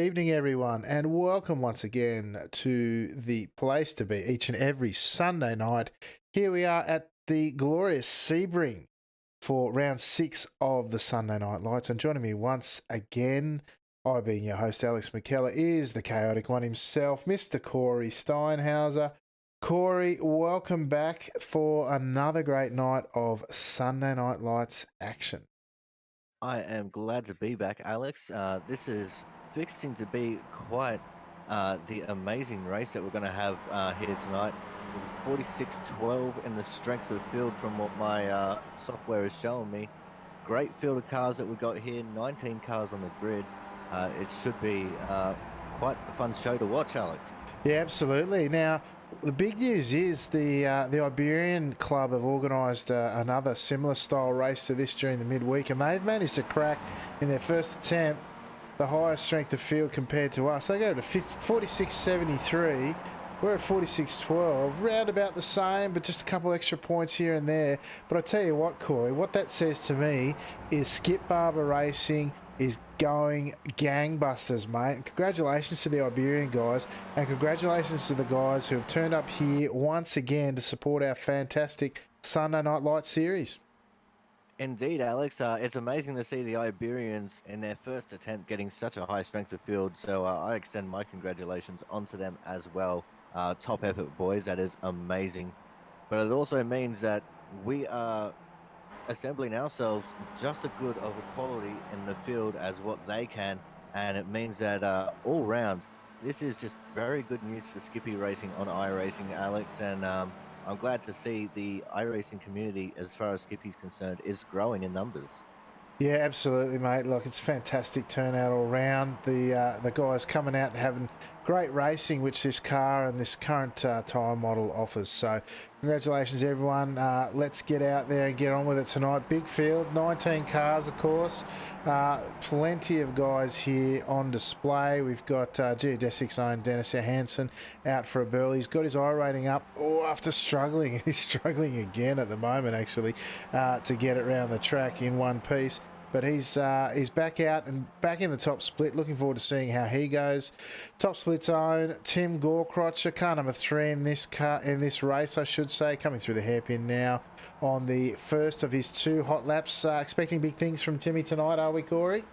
evening, everyone, and welcome once again to the place to be each and every Sunday night. Here we are at the glorious Sebring for round 6 of the Sunday Night Lights. And joining me once again, I being your host, Alex McKellar, is the chaotic one himself, Mr. Corey Steinhauser. Corey, welcome back for another great night of Sunday Night Lights action. I am glad to be back, Alex. This is fixing to be quite the amazing race that we're going to have here tonight. With 46-12 in the strength of the field from what my software is showing me. Great field of cars that we've got here, 19 cars on the grid. It should be quite a fun show to watch, Alex. Yeah, absolutely. Now, the big news is the Iberian Club have organised another similar style race to this during the midweek, and they've managed to crack in their first attempt the highest strength of field compared to us. They go to 46.73. We're at 46.12, round about the same, but just a couple extra points here and there. But I tell you what, Corey, what that says to me is Skip Barber Racing is going gangbusters, mate. And congratulations to the Iberian guys, and congratulations to the guys who have turned up here once again to support our fantastic Sunday Night Light series. Indeed, Alex. It's amazing to see the Iberians in their first attempt getting such a high strength of field. So I extend my congratulations onto them as well. Top effort, boys. That is amazing. But it also means that we are assembling ourselves just as good of a quality in the field as what they can. And it means that all round, this is just very good news for Skippy Racing on iRacing, Alex. And I'm glad to see the iRacing community, as far as Skippy's concerned, is growing in numbers. Yeah, absolutely, mate. Look, it's fantastic turnout all round. The guys coming out and having great racing, which this car and this current tyre model offers. So, congratulations, everyone. Let's get out there and get on with it tonight. Big field, 19 cars, of course. Plenty of guys here on display. We've got Geodesic's own Dennis Hansen out for a burl. He's got his I rating up after struggling. He's struggling again at the moment, actually, to get it around the track in one piece. But he's back out and back in the top split. Looking forward to seeing how he goes. Top split's own Tim Gorcrotcher, car number 3 in this race, I should say, coming through the hairpin now on the first of his 2 hot laps. Expecting big things from Timmy tonight, are we, Corey?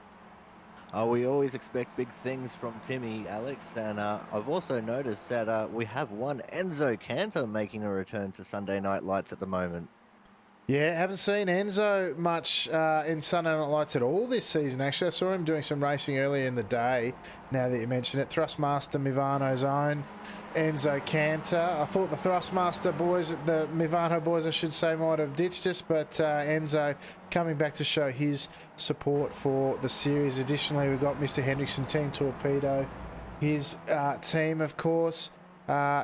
We always expect big things from Timmy, Alex, and I've also noticed that we have one Enzo Cantor making a return to Sunday Night Lights at the moment. Yeah, haven't seen Enzo much in Sunday Night Lights at all this season, actually. I saw him doing some racing earlier in the day, now that you mention it. Thrustmaster Mivano's own Enzo Cantor. I thought the Thrustmaster boys, the Mivano boys, I should say, might have ditched us, but Enzo coming back to show his support for the series. Additionally, we've got Mr. Hendrickson, Team Torpedo, his team, of course.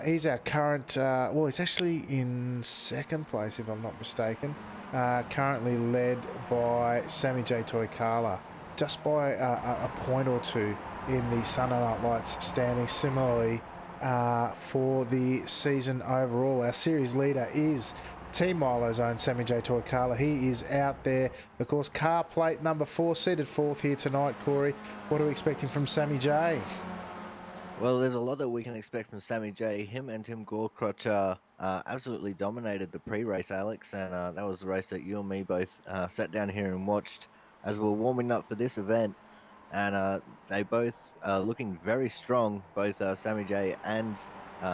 He's our current, he's actually in second place, if I'm not mistaken. Currently led by Sammy J. Toykala, just by a point or two in the Sunday Night Lights standing. Similarly, for the season overall, our series leader is Team Milo's own Sammy J. Toykala. He is out there. Of course, car plate number 4, seated 4th here tonight, Corey. What are we expecting from Sammy J? Well, there's a lot that we can expect from Sammy J. Him and Tim Gorcrotch absolutely dominated the pre-race, Alex, and that was the race that you and me both sat down here and watched as we were warming up for this event. And they both are looking very strong, both Sammy J and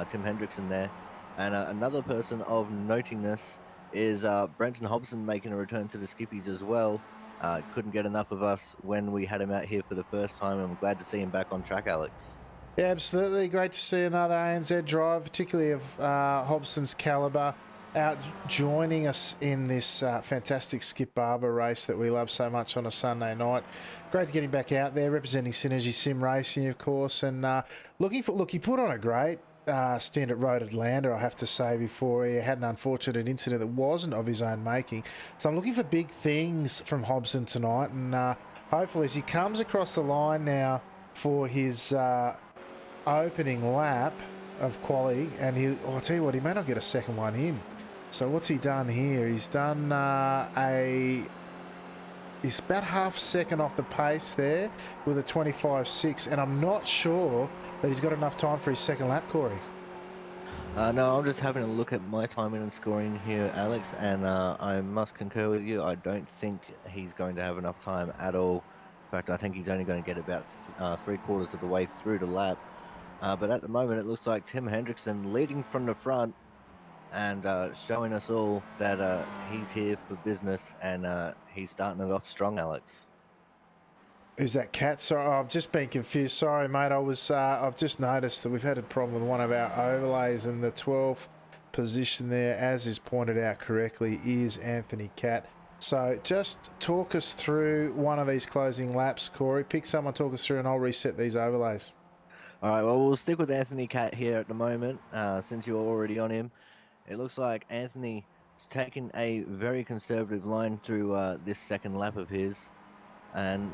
Tim Hendrickson there. And another person of notingness is Brenton Hobson making a return to the Skippies as well. Couldn't get enough of us when we had him out here for the first time. I'm glad to see him back on track, Alex. Yeah, absolutely. Great to see another ANZ drive, particularly of Hobson's calibre, out joining us in this fantastic Skip Barber race that we love so much on a Sunday night. Great to get him back out there, representing Synergy Sim Racing, of course, and he put on a great stint at Road Atlanta, I have to say, before he had an unfortunate incident that wasn't of his own making. So I'm looking for big things from Hobson tonight, and hopefully as he comes across the line now for his opening lap of quali, and I'll tell you what, he may not get a second one in. So what's he done here? He's done He's about half a second off the pace there with a 25.6, and I'm not sure that he's got enough time for his second lap, Corey. No, I'm just having a look at my timing and scoring here, Alex, and I must concur with you. I don't think he's going to have enough time at all. In fact, I think he's only going to get about 3/4 of the way through the lap. But at the moment, it looks like Tim Hendrickson leading from the front and showing us all that he's here for business and he's starting it off strong, Alex. Who's that cat? Sorry, I've just been confused. Sorry, mate. I've just noticed that we've had a problem with one of our overlays, and the 12th position there, as is pointed out correctly, is Anthony Cat. So just talk us through one of these closing laps, Corey. Pick someone, talk us through, and I'll reset these overlays. All right, well, we'll stick with Anthony Cat here at the moment since you're already on him. It looks like Anthony is taking a very conservative line through this second lap of his, and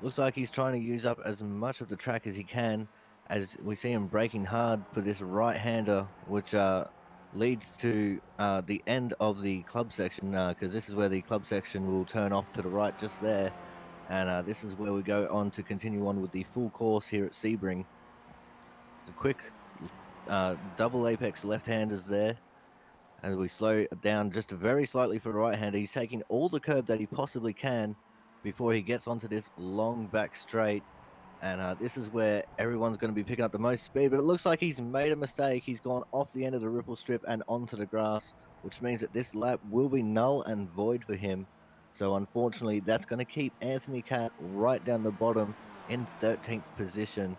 looks like he's trying to use up as much of the track as he can, as we see him braking hard for this right-hander, which leads to the end of the club section, because this is where the club section will turn off to the right just there, and this is where we go on to continue on with the full course here at Sebring. It's a quick double apex left-handers there, as we slow down just very slightly for the right-hander. He's taking all the curb that he possibly can before he gets onto this long back straight. And this is where everyone's going to be picking up the most speed. But it looks like he's made a mistake. He's gone off the end of the ripple strip and onto the grass, which means that this lap will be null and void for him. So unfortunately, that's going to keep Anthony Cat right down the bottom in 13th position.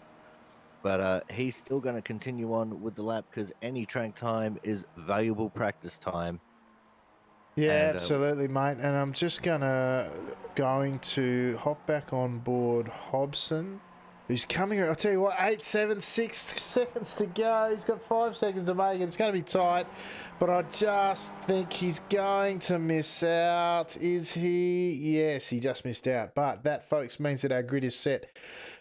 But he's still going to continue on with the lap because any track time is valuable practice time. Yeah, And absolutely, mate. And I'm just going to hop back on board Hobson, who's coming here. I'll tell you what, 8, 7, 6 seconds to go. He's got 5 seconds to make it. It's going to be tight, but I just think he's going to miss out. Is he? Yes, he just missed out. But that, folks, means that our grid is set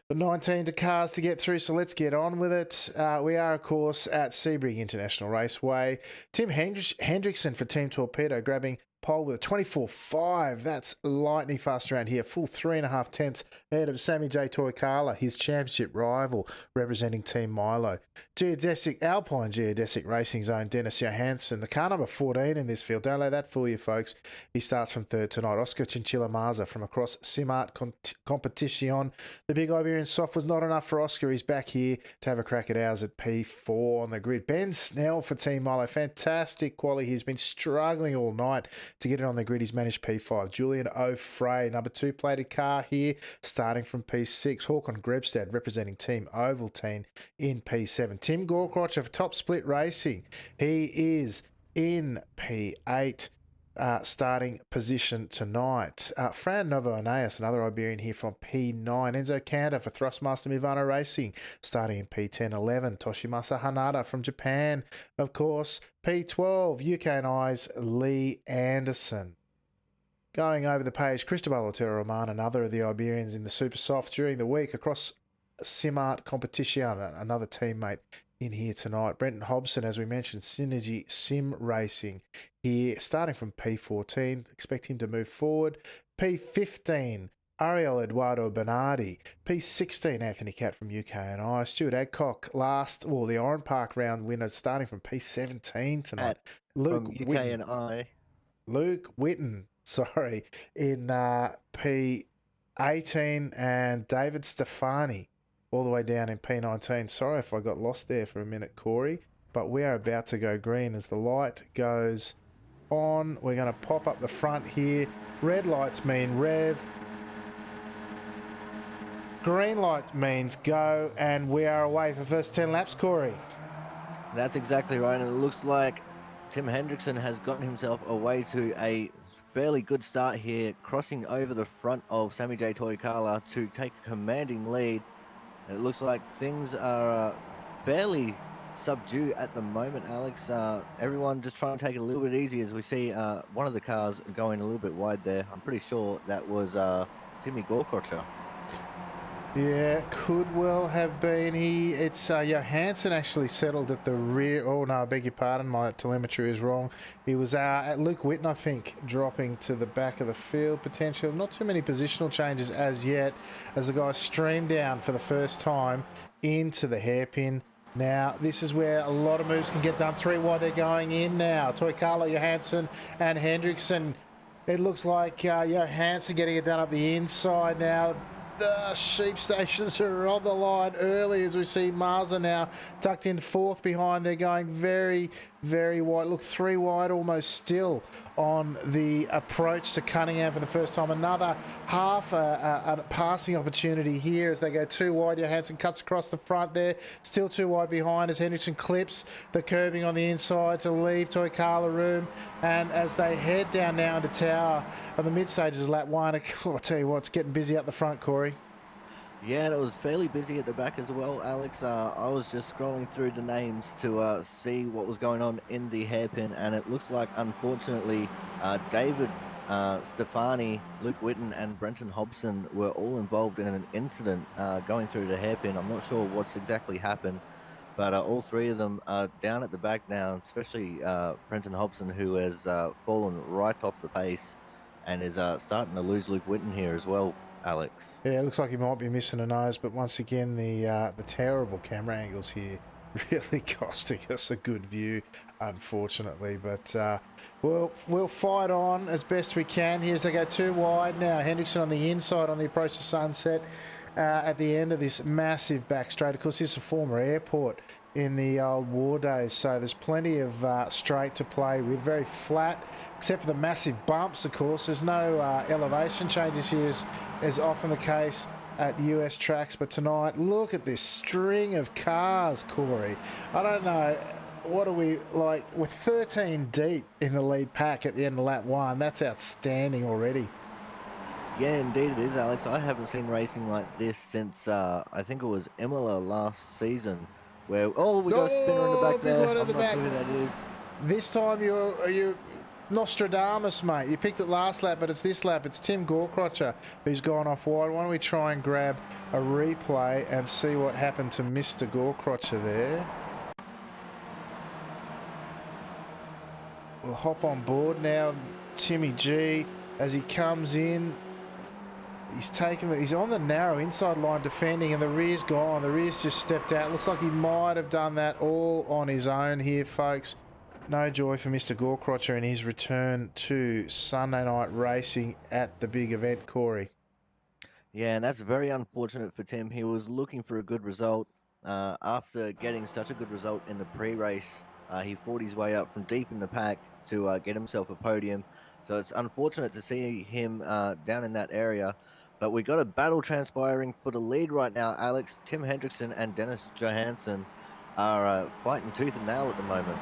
for 19 cars to get through, so let's get on with it. We are, of course, at Sebring International Raceway. Tim Hendrickson for Team Torpedo grabbing pole with a 24.5. That's lightning fast around here. Full 3.5 tenths ahead of Sammy J. Toyakala, his championship rival, representing Team Milo. Alpine Geodesic Racing Zone, Dennis Johansson, the car number 14 in this field. Don't let that fool you, folks. He starts from third tonight. Oscar Chinchilla Maza from across Simart Competition. The Big Iberian Soft was not enough for Oscar. He's back here to have a crack at ours at P4 on the grid. Ben Snell for Team Milo. Fantastic quality. He's been struggling all night to get it on the grid. He's managed P5. Julian O'Fray, number 2 plated car here, starting from P6. Håkon Grebstad representing Team Ovaltine in P7. Tim Gorkrocher for Top Split Racing. He is in P8. Starting position tonight. Fran Novo Aeneas, another Iberian here from P9. Enzo Kanda for Thrustmaster Mivano Racing, starting in P10. 11. Toshimasa Hanada from Japan, of course. P12. UK and I's Lee Anderson. Going over the page, Cristobal Otero Roman, another of the Iberians in the Super Soft during the week across Simart Competition, another teammate in here tonight. Brenton Hobson, as we mentioned, Synergy Sim Racing here, starting from P14. Expect him to move forward. P15, Ariel Eduardo Bernardi. P16, Anthony Cat from UK and I. Stuart Adcock, the Oran Park round winner, starting from P17 tonight. Luke from UK and I. Luke Witten, in P18, and David Stefani all the way down in P19. Sorry if I got lost there for a minute, Corey, but we are about to go green as the light goes on. We're going to pop up the front here. Red lights mean rev. Green light means go, and we are away for the first 10 laps, Corey. That's exactly right, and it looks like Tim Hendrickson has gotten himself away to a fairly good start here, crossing over the front of Sammy J. Toyakala to take a commanding lead. It looks like things are fairly subdued at the moment, Alex. Everyone just trying to take it a little bit easy as we see one of the cars going a little bit wide there. I'm pretty sure that was Timmy Gorkrocher. Yeah, could well have been. It's Johansson actually settled at the rear. Oh no, I beg your pardon. My telemetry is wrong. It was at Luke Witten, I think, dropping to the back of the field potentially. Not too many positional changes as yet, as the guys stream down for the first time into the hairpin. Now, this is where a lot of moves can get done. 3 wide, they're going in now. Toykalo, Johansson, and Hendrickson. It looks like Johansson getting it done up the inside now. The sheep stations are on the line early as we see Marza now tucked in 4th behind. They're going very, very wide. Look, 3 wide almost still on the approach to Cunningham for the first time. Another half a passing opportunity here as they go 2 wide. Johansson cuts across the front there. Still 2 wide behind as Henderson clips the curbing on the inside to leave Toykala room. And as they head down now into Tower on the mid stages, lap 1, I'll tell you what, it's getting busy up the front, Corey. Yeah, and it was fairly busy at the back as well, Alex. I was just scrolling through the names to see what was going on in the hairpin, and it looks like, unfortunately, David Stefani, Luke Witten, and Brenton Hobson were all involved in an incident going through the hairpin. I'm not sure what's exactly happened, but all 3 of them are down at the back now, especially Brenton Hobson, who has fallen right off the pace and is starting to lose Luke Witten here as well, Alex. Yeah, it looks like he might be missing a nose, but once again, the terrible camera angles here really costing us a good view, unfortunately. But we'll fight on as best we can. Here as they go 2 wide now. Hendrickson on the inside on the approach to Sunset at the end of this massive back straight. Of course, this is a former airport in the old war days, so there's plenty of straight to play with. Very flat, except for the massive bumps, of course. There's no elevation changes here, as often the case at US tracks. But tonight, look at this string of cars, Corey. I don't know, what are we like? We're 13 deep in the lead pack at the end of lap 1. That's outstanding already. Yeah, indeed it is, Alex. I haven't seen racing like this since I think it was Imola last season, where we got a spinner in the back big there. one at I'm the not back. sure who that is. This time you're Nostradamus, mate. You picked it last lap, but it's this lap. It's Tim Gorcrotcher who's gone off wide. Why don't we try and grab a replay and see what happened to Mr. Gorcrotcher there? We'll hop on board now. Timmy G, as he comes in, he's on the narrow inside line defending, and the rear's gone. The rear's just stepped out. Looks like he might have done that all on his own here, folks. No joy for Mr. Gorcrotcher in his return to Sunday night racing at the big event, Corey. Yeah, and that's very unfortunate for Tim. He was looking for a good result. After getting such a good result in the pre-race, he fought his way up from deep in the pack to get himself a podium. So it's unfortunate to see him down in that area. But we got a battle transpiring for the lead right now, Alex. Tim Hendrickson and Dennis Johansson are fighting tooth and nail at the moment.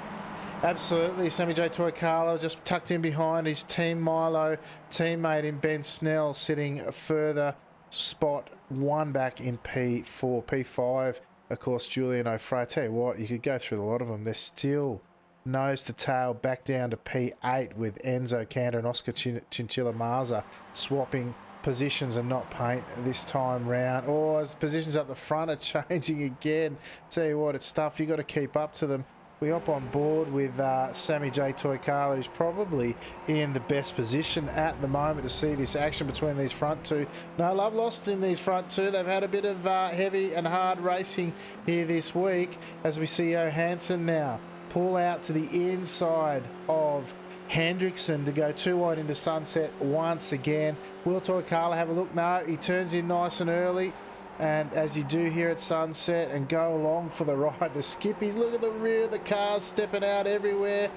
Absolutely. Sammy J. Toykalo just tucked in behind his Team Milo teammate in Ben Snell, sitting a further spot 1 back in P4. P5, of course, Julian O'Fray. I tell you what, you could go through a lot of them. They're still nose to tail back down to P8 with Enzo Cantor and Oscar Chinchilla Marza swapping positions and not paint this time round. As positions up the front are changing again. Tell you what, it's tough. You got to keep up to them. We hop on board with Sammy J. Toykala, who's probably in the best position at the moment to see this action between these front 2. No love lost in these front 2. They've had a bit of heavy and hard racing here this week, as we see Johansson now pull out to the inside of Hendrickson to go 2 wide into Sunset once again. Will Toykala have a look? No, he turns in nice and early. And as you do here at Sunset and go along for the ride, the skippies, look at the rear, the cars stepping out everywhere.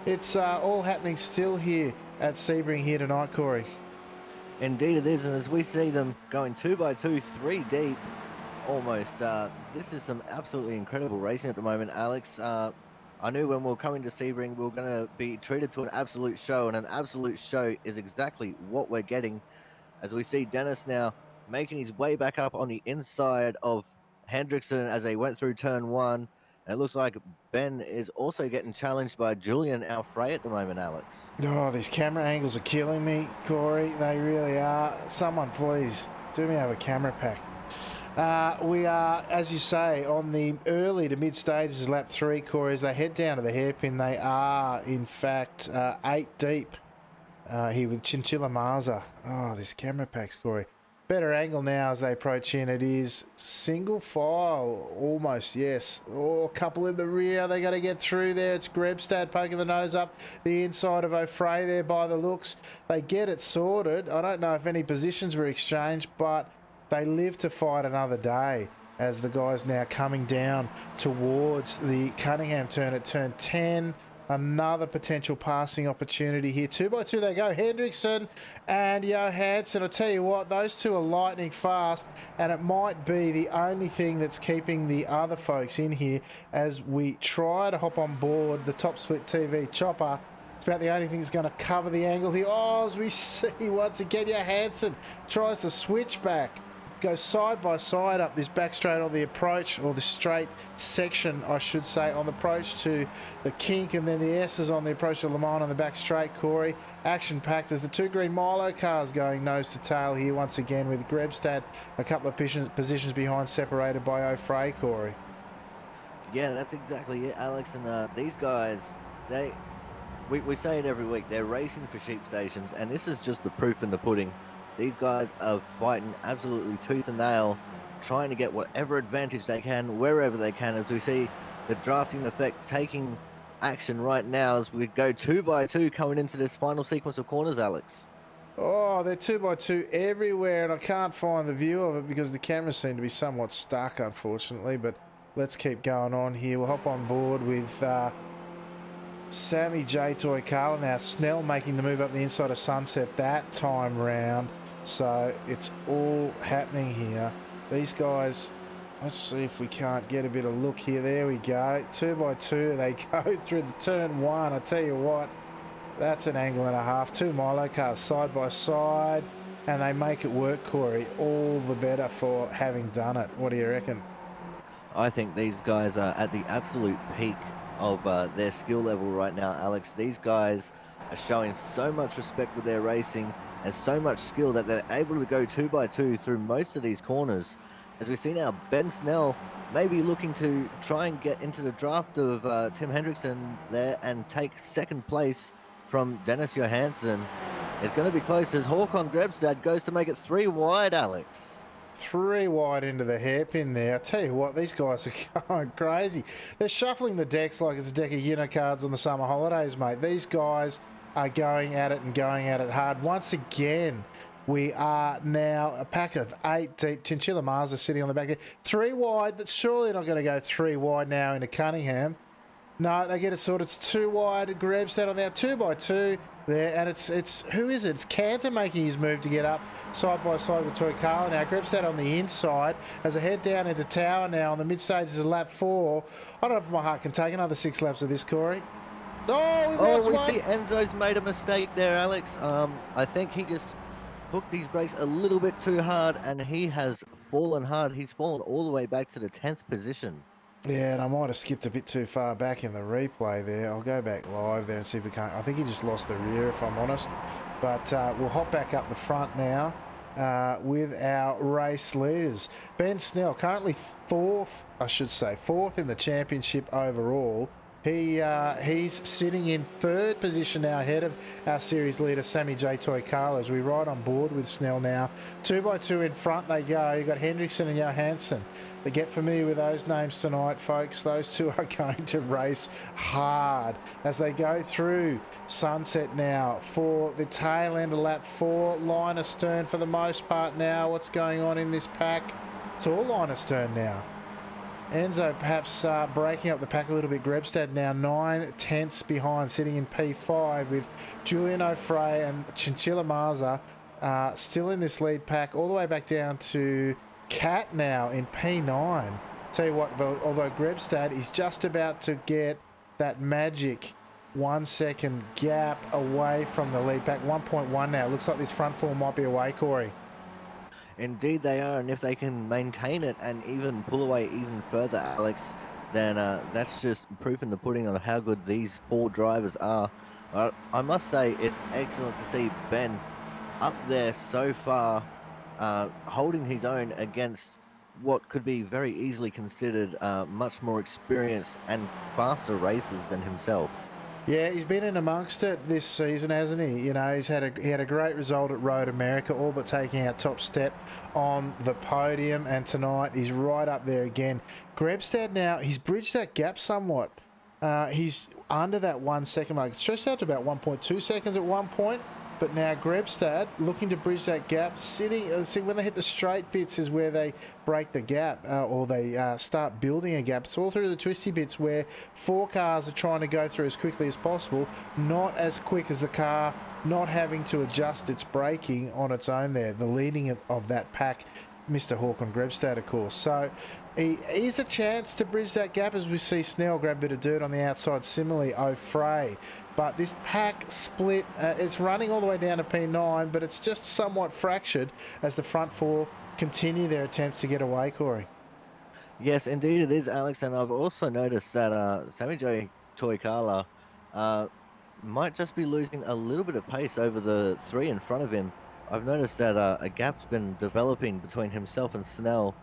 It's all happening still here at Sebring here tonight, Corey. Indeed it is, and as we see them going 2 by 2, 3 deep, almost. This is some absolutely incredible racing at the moment, Alex. I knew when we were coming to Sebring, we were going to be treated to an absolute show, and an absolute show is exactly what we're getting. As we see Dennis now making his way back up on the inside of Hendrickson as they went through turn 1. And it looks like Ben is also getting challenged by Julian Alfray at the moment, Alex. Oh, these camera angles are killing me, Corey. They really are. Someone please do me have a camera pack. We are, as you say, on the early to mid stages of lap 3, Corey. As they head down to the hairpin, they are, in fact, 8 deep here with Chinchilla Marza. Oh, this camera pack's, Corey. Better angle now as they approach in. It is single file, almost, yes. Oh, a couple in the rear. They got to get through there. It's Grebstad poking the nose up the inside of O'Fray there by the looks. They get it sorted. I don't know if any positions were exchanged, but they live to fight another day as the guys now coming down towards the Cunningham turn at turn 10. Another potential passing opportunity here. 2 by 2 they go. Hendrickson and Johansson. I tell you what, those two are lightning fast, and it might be the only thing that's keeping the other folks in here as we try to hop on board the Top Split TV chopper. It's about the only thing that's going to cover the angle here. Oh, as we see once again, Johansson tries to switch back. Goes side by side up this back straight on the approach, or the straight section, I should say, on the approach to the kink, and then the S's on the approach to Le Mans on the back straight, Corey. Action packed as the 2 green Milo cars going nose to tail here once again, with Grebstad a couple of positions behind, separated by O'Fray, Corey. Yeah, that's exactly it, Alex. And these guys, we say it every week, they're racing for sheep stations, and this is just the proof in the pudding. These guys are fighting absolutely tooth and nail, trying to get whatever advantage they can, wherever they can, as we see the drafting effect taking action right now as we go 2 by 2 coming into this final sequence of corners, Alex. Oh, they're 2 by 2 everywhere, and I can't find the view of it because the cameras seem to be somewhat stuck, unfortunately, but let's keep going on here. We'll hop on board with Sammy J. Toykala now. Snell making the move up the inside of Sunset that time round. So it's all happening here. These guys, let's see if we can't get a bit of look here. There we go. 2 by 2 they go through the turn 1. I tell you what, that's an angle and a half. 2 Milo cars side by side, and they make it work, Corey. All the better for having done it. What do you reckon? I think these guys are at the absolute peak of their skill level right now, Alex. These guys are showing so much respect with their racing and so much skill that they're able to go 2 by 2 through most of these corners. As we see now, Ben Snell maybe looking to try and get into the draft of Tim Hendrickson there and take second place from Dennis Johansson. It's going to be close as Håkon Grebstad goes to make it 3 wide, Alex. 3 wide into the hairpin there. I tell you what, these guys are going crazy. They're shuffling the decks like it's a deck of Unicards on the summer holidays, mate. These guys are going at it and going at it hard. Once again, we are now a pack of 8 deep. Chinchilla Marza sitting on the back. 3 wide. That's surely not going to go 3 wide now into Cunningham. No, they get it sorted. It's 2 wide. Grebstad on there. 2 by 2 there. And it's who is it? It's Cantor making his move to get up side by side with Toykala now. Grebstad on the inside as I head down into Tower now on the mid stages of lap 4. I don't know if my heart can take another 6 laps of this, Corey. Oh, we see Enzo's made a mistake there, Alex. I think he just hooked these brakes a little bit too hard, and he has fallen hard. He's fallen all the way back to the 10th position. Yeah, and I might have skipped a bit too far back in the replay there. I'll go back live there and see if we can't. I think he just lost the rear, if I'm honest. But we'll hop back up the front now with our race leaders. Ben Snell, currently 4th in the championship overall. He's sitting in 3rd position now, ahead of our series leader Sammy J. Toykala, as we ride on board with Snell now. 2 by 2 in front they go. You've got Hendrickson and Johansson. They get familiar with those names tonight, folks. Those two are going to race hard as they go through Sunset now for the tail end of lap 4. Line astern for the most part now. What's going on in this pack? It's all line astern now. Enzo perhaps breaking up the pack a little bit. Grebstad now 9 tenths behind, sitting in P5 with Julian O'Fray and Chinchilla Marza still in this lead pack, all the way back down to Cat now in P9. Tell you what, although Grebstad is just about to get that magic 1 second gap away from the lead pack. 1.1 now. Looks like this front four might be away, Corey. Indeed they are, and if they can maintain it and even pull away even further, Alex, then that's just proof in the pudding on how good these 4 drivers are. I must say it's excellent to see Ben up there so far, holding his own against what could be very easily considered much more experienced and faster racers than himself. Yeah, he's been in amongst it this season, hasn't he? You know, he had a great result at Road America, all but taking out top step on the podium, and tonight he's right up there again. Grebstad now, he's bridged that gap somewhat. He's under that 1 second mark. It's stretched out to about 1.2 seconds at one point. But now Grebstad looking to bridge that gap, see when they hit the straight bits is where they break the gap or they start building a gap. It's all through the twisty bits where four cars are trying to go through as quickly as possible, not as quick as the car, not having to adjust its braking on its own there. The leading of that pack, Mr. Håkon Grebstad, of course. So he's a chance to bridge that gap as we see Snell grab a bit of dirt on the outside. Similarly, O'Fray. But this pack split, it's running all the way down to P9, but it's just somewhat fractured as the front four continue their attempts to get away, Corey. Yes, indeed it is, Alex. And I've also noticed that Sammy J. Toykala uh, might just be losing a little bit of pace over the three in front of him. I've noticed that a gap's been developing between himself and Snell,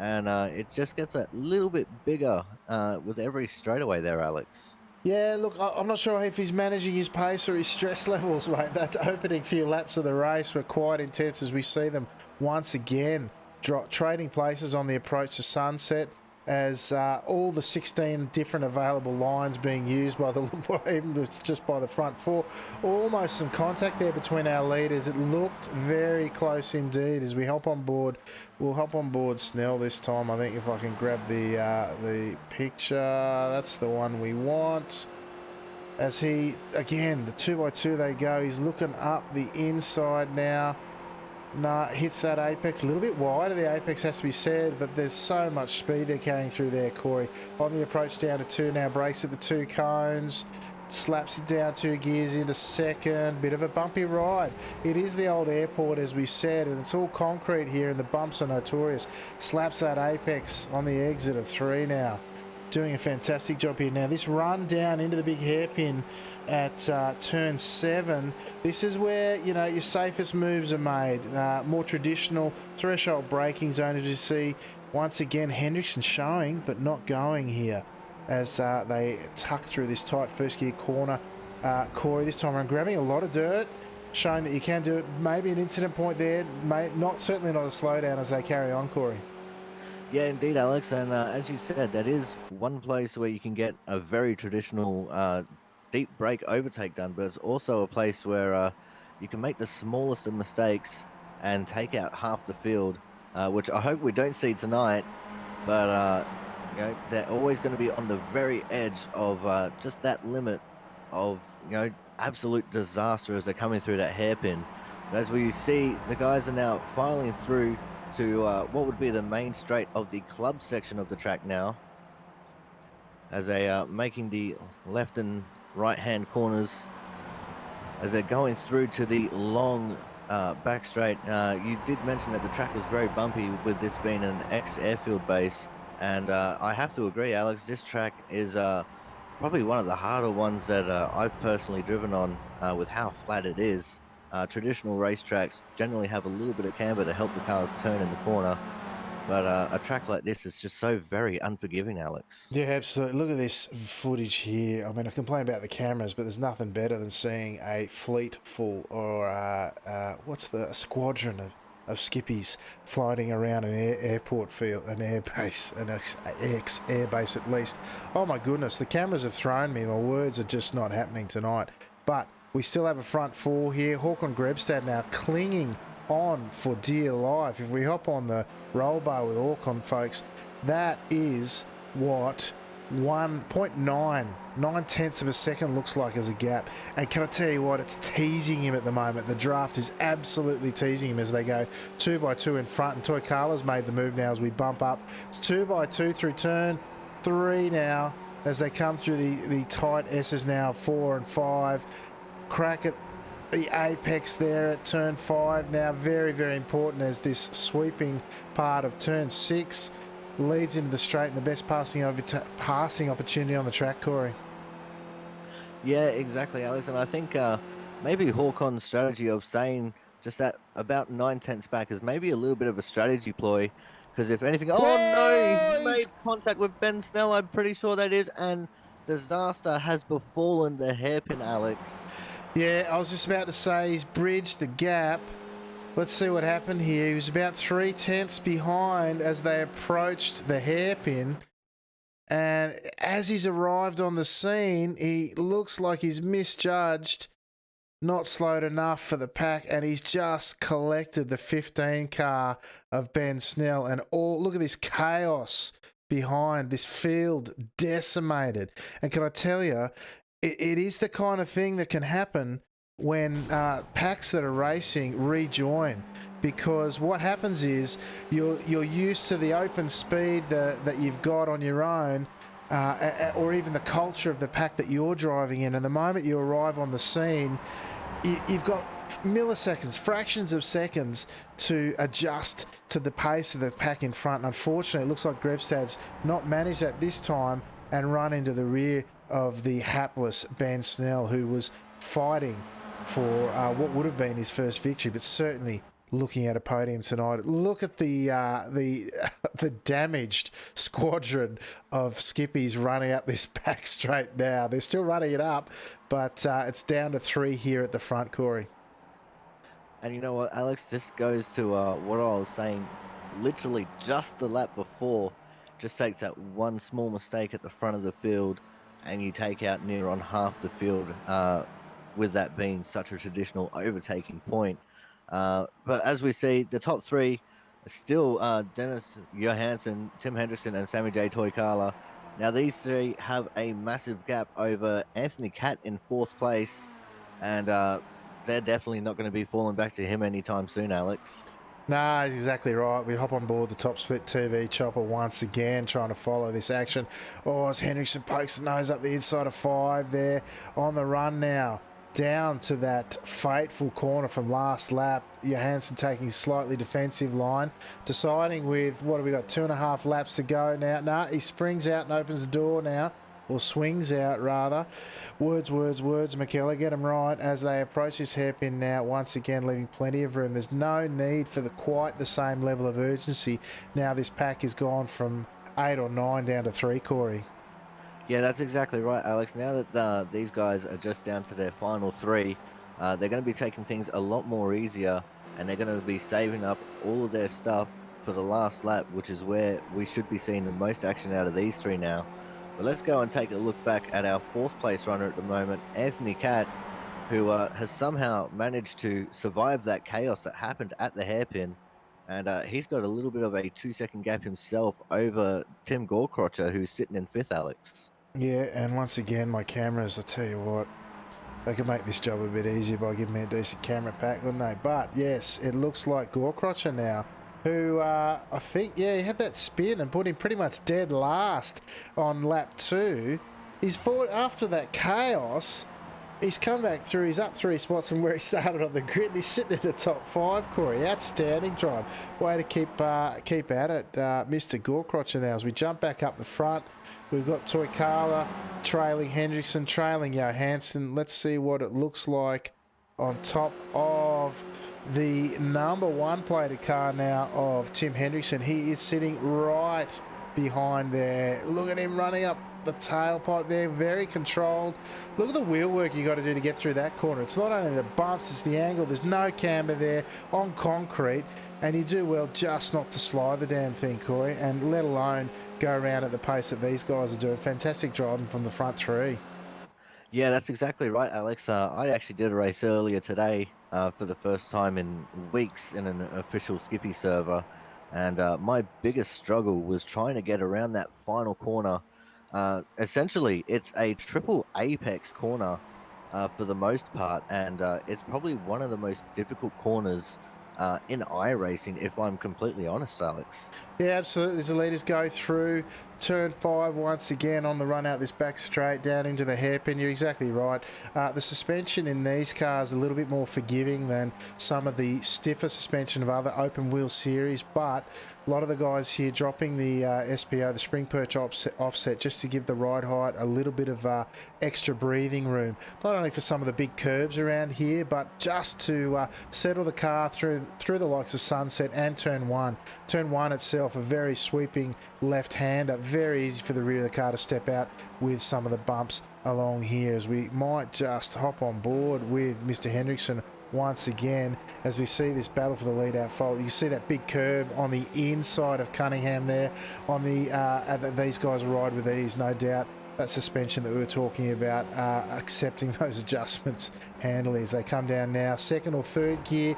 and it just gets a little bit bigger with every straightaway there, Alex. Yeah, look, I'm not sure if he's managing his pace or his stress levels, mate. That opening few laps of the race were quite intense as we see them once again trading places on the approach to sunset as all the 16 different available lines being used by the look, even just by the front four. Almost some contact there between our leaders. It looked very close indeed as we hop on board. We'll hop on board Snell this time. I think if I can grab the picture, that's the one we want. As he, again, the 2x2 they go. He's looking up the inside now. Nah, hits that apex a little bit wide of the apex, has to be said, but there's so much speed they're carrying through there, Corey. On the approach down to two now, breaks at the two cones, slaps it down 2 gears into second. Bit of a bumpy ride. It is the old airport, as we said, and it's all concrete here, and the bumps are notorious. Slaps that apex on the exit of 3 now. Doing a fantastic job here. Now, this run down into the big hairpin at turn 7, this is where, you know, your safest moves are made. More traditional threshold braking zone, as you see. Once again, Hendrickson showing, but not going here as they tuck through this tight first gear corner. Corey, this time around, grabbing a lot of dirt, showing that you can do it. Maybe an incident point there, certainly not a slowdown as they carry on, Corey. Yeah, indeed, Alex. And as you said, that is one place where you can get a very traditional deep brake overtake done, but it's also a place where you can make the smallest of mistakes and take out half the field, which I hope we don't see tonight. But you know, they're always going to be on the very edge of just that limit of, you know, absolute disaster as they're coming through that hairpin. But as we see, the guys are now filing through to what would be the main straight of the club section of the track now, as they are making the left and right hand corners as they're going through to the long back straight. You did mention that the track was very bumpy with this being an ex-airfield base, and I have to agree, Alex, this track is probably one of the harder ones that I've personally driven on with how flat it is. Traditional racetracks generally have a little bit of camber to help the cars turn in the corner, but a track like this is just so very unforgiving, Alex. Yeah, absolutely. Look at this footage here. I mean, I complain about the cameras, but there's nothing better than seeing a fleet full or a squadron of skippies floating around an airport field, an airbase, an ex-airbase at least. Oh my goodness, the cameras have thrown me. My words are just not happening tonight. But we still have a front four here. Håkon Grebstad now clinging on for dear life. If we hop on the roll bar with Håkon, folks, that is what 1.9 of a second looks like as a gap. And can I tell you what, it's teasing him at the moment. The draft is absolutely teasing him as they go 2x2 in front, and Toykala's made the move now as we bump up. It's 2x2 through turn 3 now as they come through the tight S's now, 4 and 5. Crack at the apex there at turn 5 now, very, very important as this sweeping part of turn 6 leads into the straight and the best passing opportunity on the track, Corey. Yeah, exactly, Alex. And I think maybe Hawkon's strategy of saying just that about 9 tenths back is maybe a little bit of a strategy ploy, Because if anything, oh no, he Whoa, made contact with Ben Snell. I'm pretty sure that is, and disaster has befallen the hairpin, Alex. Yeah, I was just about to say he's bridged the gap. Let's see what happened here. He was about 3/10 behind as they approached the hairpin. And as he's arrived on the scene, he looks like he's misjudged, not slowed enough for the pack, and he's just collected the 15 car of Ben Snell. And look at this chaos behind, this field decimated. And can I tell you, it is the kind of thing that can happen when packs that are racing rejoin, because what happens is you're used to the open speed that you've got on your own, or even the culture of the pack that you're driving in, and the moment you arrive on the scene, you've got milliseconds, fractions of seconds to adjust to the pace of the pack in front. And unfortunately, it looks like Grebstad's not managed that this time and run into the rear of the hapless Ben Snell, who was fighting for what would have been his first victory, but certainly looking at a podium tonight. Look at the the damaged squadron of skippies running up this back straight now. They're still running it up, but it's down to 3 here at the front, Corey. And you know what, Alex? This goes to what I was saying. Literally, just the lap before, just takes that one small mistake at the front of the field, and you take out near on half the field. With that being such a traditional overtaking point. But as we see, the top three are still Dennis Johansson, Tim Henderson, and Sammy J. Toykala. Now, these three have a massive gap over Anthony Catt in 4th place, and they're definitely not going to be falling back to him anytime soon, Alex. Nah, he's exactly right. We hop on board the Top Split TV chopper once again, trying to follow this action. Oh, as Henderson pokes the nose up the inside of 5 there, on the run now, down to that fateful corner from last lap. Johansson taking slightly defensive line, deciding with, what have we got, 2.5 laps to go now. Nah, he springs out and opens the door now, or swings out rather. Words, McKellar, get him right as they approach this hairpin now, once again leaving plenty of room. There's no need for quite the same level of urgency. Now this pack has gone from 8 or 9 down to 3, Corey. Yeah, that's exactly right, Alex. Now that these guys are just down to their final 3, they're going to be taking things a lot more easier, and they're going to be saving up all of their stuff for the last lap, which is where we should be seeing the most action out of these 3 now. But let's go and take a look back at our 4th place runner at the moment, Anthony Catt, who has somehow managed to survive that chaos that happened at the hairpin. And he's got a little bit of a 2-second gap himself over Tim Gorcrocher, who's sitting in 5th, Alex. Yeah, and once again, my cameras, I tell you what, they could make this job a bit easier by giving me a decent camera pack, wouldn't they? But yes, it looks like Gorcrocher now, who I think, yeah, he had that spin and put him pretty much dead last on lap 2. He's fought after that chaos. He's come back through. He's up 3 spots from where he started on the grid. He's sitting in the top 5, Corey. Outstanding drive. Way to keep at it, Mr. Gorcrocher now. As we jump back up the front, we've got Toykala trailing Hendrickson, trailing Johansson. Let's see what it looks like on top of the number 1 plated car now of Tim Hendrickson. He is sitting right behind there. Look at him running up the tailpipe there, very controlled. Look at the wheel work you got to do to get through that corner. It's not only the bumps, it's the angle. There's no camber there on concrete, and you do well just not to slide the damn thing, Corey, and let alone go around at the pace that these guys are doing. Fantastic driving from the front 3. Yeah, that's exactly right, Alex. I actually did a race earlier today for the first time in weeks in an official Skippy server, and my biggest struggle was trying to get around that final corner. Essentially, it's a triple apex corner for the most part, and it's probably one of the most difficult corners in iRacing, if I'm completely honest, Alex. Yeah, absolutely. As the leaders go through turn 5 once again on the run out this back straight down into the hairpin. You're exactly right. The suspension in these cars is a little bit more forgiving than some of the stiffer suspension of other open wheel series, but A lot of the guys here dropping the SPO, the spring perch offset, just to give the ride height a little bit of extra breathing room. Not only for some of the big curbs around here, but just to settle the car through the likes of Sunset and Turn 1. Turn 1 itself, a very sweeping left-hander, very easy for the rear of the car to step out with some of the bumps along here, as we might just hop on board with Mr. Hendrickson once again as we see this battle for the lead out fault. You see that big curb on the inside of Cunningham there. On the these guys ride with ease, no doubt. That suspension that we were talking about, accepting those adjustments handily as they come down now. Second or third gear,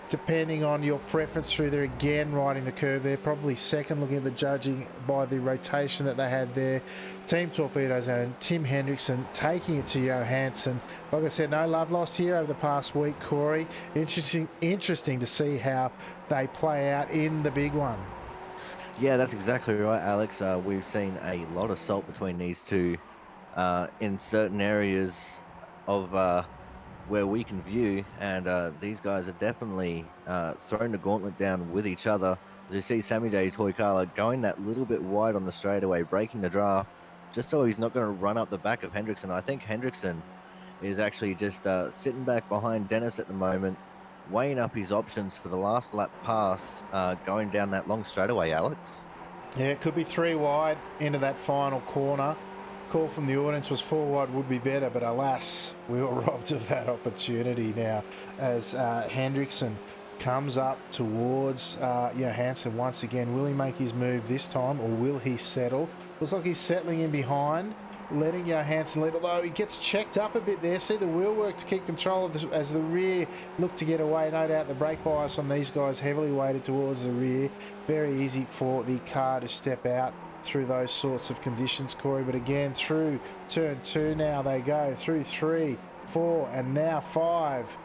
depending on your preference through there, again riding the curve there. Probably second, looking at the judging by the rotation that they had there. Team Torpedo's own Tim Hendrickson taking it to Johansson. Like I said, no love lost here over the past week, Corey. Interesting to see how they play out in the big one. Yeah, that's exactly right, Alex. We've seen a lot of salt between these two in certain areas of where we can view, and these guys are definitely throwing the gauntlet down with each other. As you see Sammy J. Toykala going that little bit wide on the straightaway, breaking the draft, just so he's not going to run up the back of Hendrickson. I think Hendrickson is actually just sitting back behind Dennis at the moment, weighing up his options for the last lap pass, going down that long straightaway, Alex. Yeah, it could be 3 wide into that final corner. Call from the audience was 4 wide would be better, but alas, we were robbed of that opportunity now as Hendrickson comes up towards Johansson once again. Will he make his move this time, or will he settle? Looks like he's settling in behind, letting Johansson lead, although he gets checked up a bit there. See the wheel work to keep control of this as the rear look to get away. No doubt the brake bias on these guys heavily weighted towards the rear. Very easy for the car to step out through those sorts of conditions, Corey. But again, through turn 2 now they go, through 3, 4, and now 5.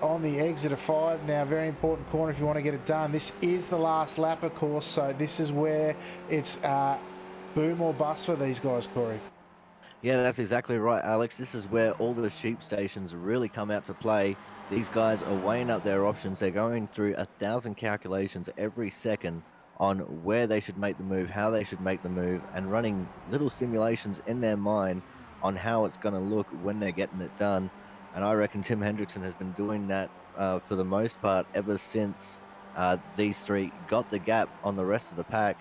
On the exit of 5 now, very important corner if you want to get it done. This is the last lap, of course, so this is where it's boom or bust for these guys, Corey. Yeah, that's exactly right, Alex. This is where all the sheep stations really come out to play. These guys are weighing up their options. They're going through 1,000 calculations every second on where they should make the move, how they should make the move, and running little simulations in their mind on how it's going to look when they're getting it done. And I reckon Tim Hendrickson has been doing that for the most part ever since these three got the gap on the rest of the pack,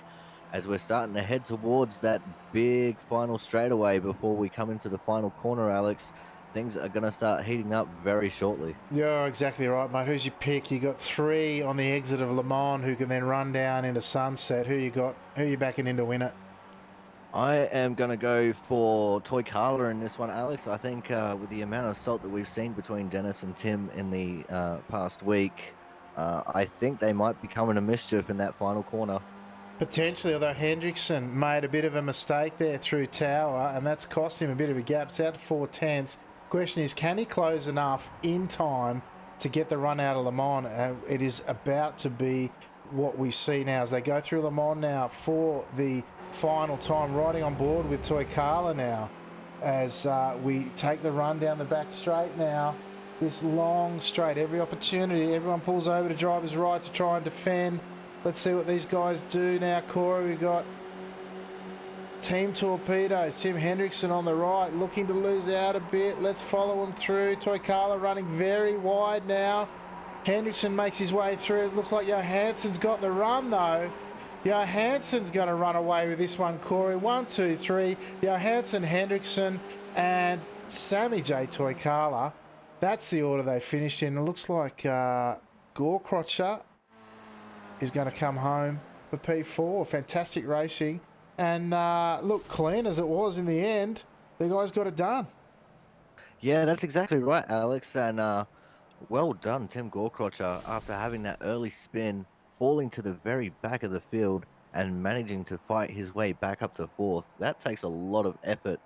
as we're starting to head towards that big final straightaway before we come into the final corner, Alex. Things are going to start heating up very shortly. You're exactly right, mate. Who's your pick? You got 3 on the exit of Le Mans who can then run down into Sunset. Who you got? Who you backing in to win it? I am going to go for Toy Carla in this one, Alex. I think with the amount of salt that we've seen between Dennis and Tim in the past week, I think they might be coming to mischief in that final corner. Potentially, although Hendrickson made a bit of a mistake there through Tower, and that's cost him a bit of a gap. It's out to 4/10. Question is, can he close enough in time to get the run out of Le Mans? It is about to be what we see now as they go through Le Mans now for the final time, riding on board with Toy Carla now as we take the run down the back straight now. This long straight, every opportunity, everyone pulls over to driver's right to try and defend. Let's see what these guys do now, Corey. We've got Team Torpedoes, Tim Hendrickson on the right, looking to lose out a bit. Let's follow him through. Toy Carla running very wide now. Hendrickson makes his way through. It looks like Johansson's got the run, though. Johansson's going to run away with this one, Corey. 1, 2, 3. Johansson, Hendrickson, and Sammy J. Toy Carla. That's the order they finished in. It looks like Gorkrotcher is going to come home for P4. Fantastic racing. And look, clean as it was in the end, the guys got it done. Yeah, that's exactly right, Alex. And well done, Tim Gorkrotcher, after having that early spin, falling to the very back of the field and managing to fight his way back up to 4th. That takes a lot of effort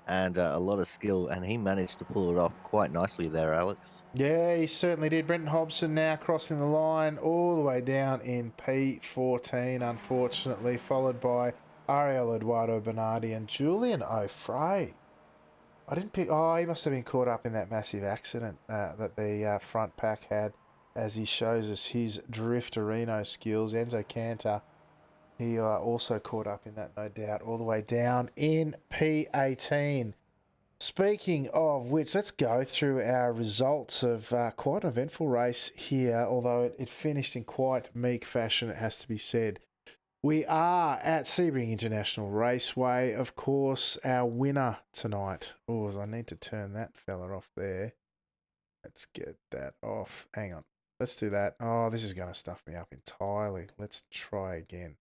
and a lot of skill, and he managed to pull it off quite nicely there, Alex. Yeah, he certainly did. Brenton Hobson now crossing the line all the way down in P14, unfortunately, followed by Ariel Eduardo Bernardi and Julian O'Fray. I didn't pick... Oh, he must have been caught up in that massive accident that the front pack had, as he shows us his Drifterino skills. Enzo Cantor He also caught up in that, no doubt, all the way down in P18. Speaking of which, let's go through our results of quite an eventful race here, although it finished in quite meek fashion, it has to be said. We are at Sebring International Raceway. Of course, our winner tonight. Oh, I need to turn that fella off there. Let's get that off. Hang on. Let's do that. Oh, this is going to stuff me up entirely. Let's try again.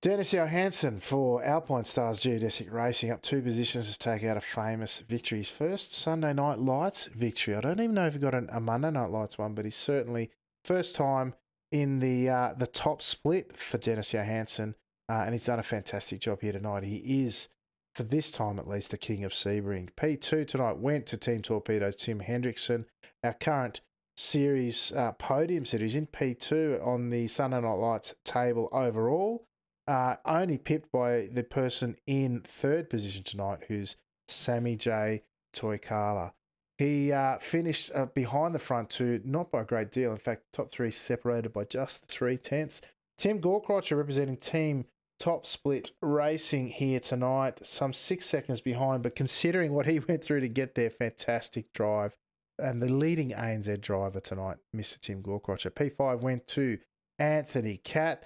Dennis Johansson for Alpine Stars Geodesic Racing up 2 positions to take out a famous victory. His first Sunday Night Lights victory. I don't even know if he got a Monday Night Lights one, but he's certainly first time in the top split for Dennis Johansson, and he's done a fantastic job here tonight. He is, for this time at least, the king of Sebring. P2 tonight went to Team Torpedo's Tim Hendrickson, our current series podium sitter. He's in P2 on the Sunday Night Lights table overall. Only pipped by the person in third position tonight, who's Sammy J. Toykala. He finished behind the front two, not by a great deal. In fact, top three separated by just 3/10. Tim Gorkrocher representing Team Top Split Racing here tonight, some 6 seconds behind, but considering what he went through to get there, fantastic drive. And the leading ANZ driver tonight, Mr. Tim Gorkrocher. P5 went to Anthony Catt.